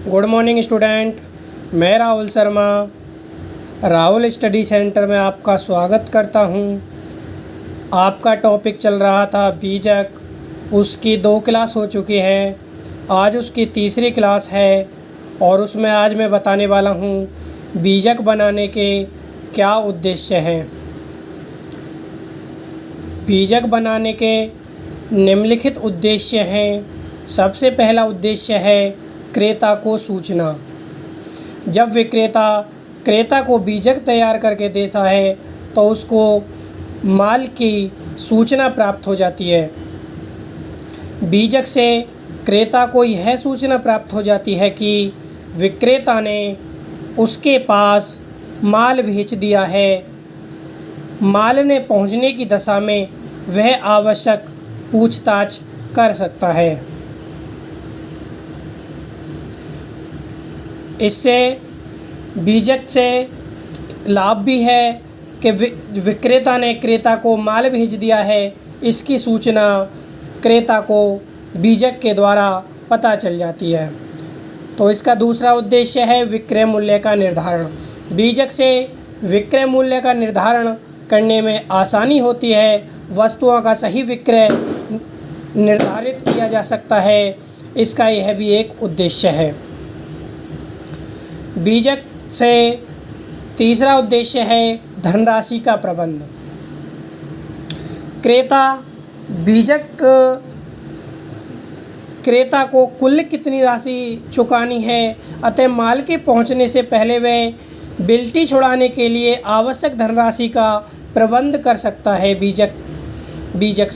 Good morning student. मैं Rahul Sharma Rahul study centre में आपका स्वागत करता हूं। आपका टॉपिक चल रहा था बीजक, उसकी 2 क्लास हो चुकी हैं। आज उसकी तीसरी क्लास है और उसमें आज मैं बताने वाला हूं बीजक बनाने के क्या उद्देश्य हैं। बीजक बनाने के निम्नलिखित उद्देश्य हैं। सबसे पहला उद्देश्य है क्रेता को सूचना। जब विक्रेता क्रेता को बीजक तैयार करके देता है तो उसको माल की सूचना प्राप्त हो जाती है। बीजक से क्रेता को यह सूचना प्राप्त हो जाती है कि विक्रेता ने उसके पास माल भेज दिया है। माल ने पहुंचने की दशा में वह आवश्यक पूछताछ कर सकता है। इससे बीजक से लाभ भी है कि विक्रेता ने क्रेता को माल भेज दिया है। इसकी सूचना क्रेता को बीजक के द्वारा पता चल जाती है। तो इसका दूसरा उद्देश्य है विक्रय मूल्य का निर्धारण। बीजक से विक्रय मूल्य का निर्धारण करने में आसानी होती है। वस्तुओं का सही विक्रय निर्धारित किया जा सकता है। इसका यह भी एक उद्देश्य है। बीजक से तीसरा उद्देश्य है धनराशि का प्रबंध। क्रेता को कुल कितनी राशि चुकानी है, अतः माल के पहुंचने से पहले वह बिल्टी छुड़ाने के लिए आवश्यक धनराशि का प्रबंध कर सकता है। बीजक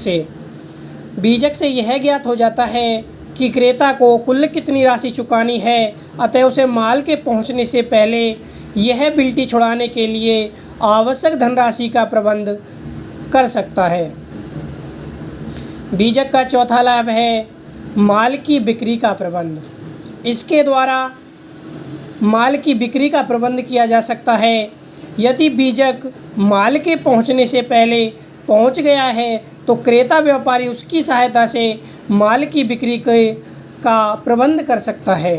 से यह ज्ञात हो जाता है कि क्रेता को कुल कितनी राशि चुकानी है, अतः उसे माल के पहुंचने से पहले यह बिल्टी छुड़ाने के लिए आवश्यक धनराशि का प्रबंध कर सकता है। बीजक का चौथा लाभ है माल की बिक्री का प्रबंध। इसके द्वारा माल की बिक्री का प्रबंध किया जा सकता है। यदि बीजक माल के पहुंचने से पहले पहुंच गया है तो क्रेता व्यापारी उसकी सहायता से माल की बिक्री का प्रबंध कर सकता है।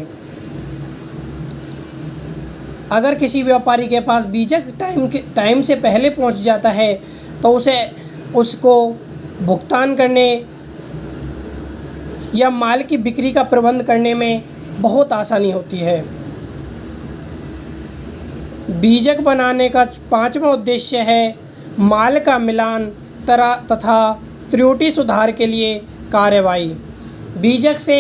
अगर किसी व्यापारी के पास बीजक टाइम से पहले पहुंच जाता है तो उसको भुगतान करने या माल की बिक्री का प्रबंध करने में बहुत आसानी होती है। बीजक बनाने का 5वां उद्देश्य है माल का मिलान तथा त्रुटि सुधार के लिए कार्यवाही। बीजक से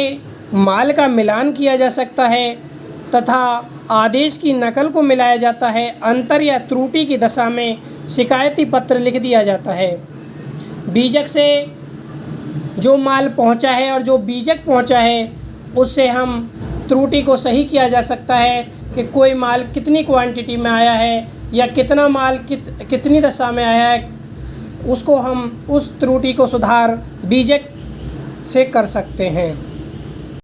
माल का मिलान किया जा सकता है तथा आदेश की नकल को मिलाया जाता है। अंतर या त्रुटि की दशा में शिकायती पत्र लिख दिया जाता है। बीजक से जो माल पहुंचा है और जो बीजक पहुंचा है उससे हम त्रुटि को सही किया जा सकता है कि कोई माल कितनी क्वांटिटी में आया है या कितना माल कितनी दशा में आया है। उसको हम उस त्रुटि को सुधार बीजक से कर सकते हैं।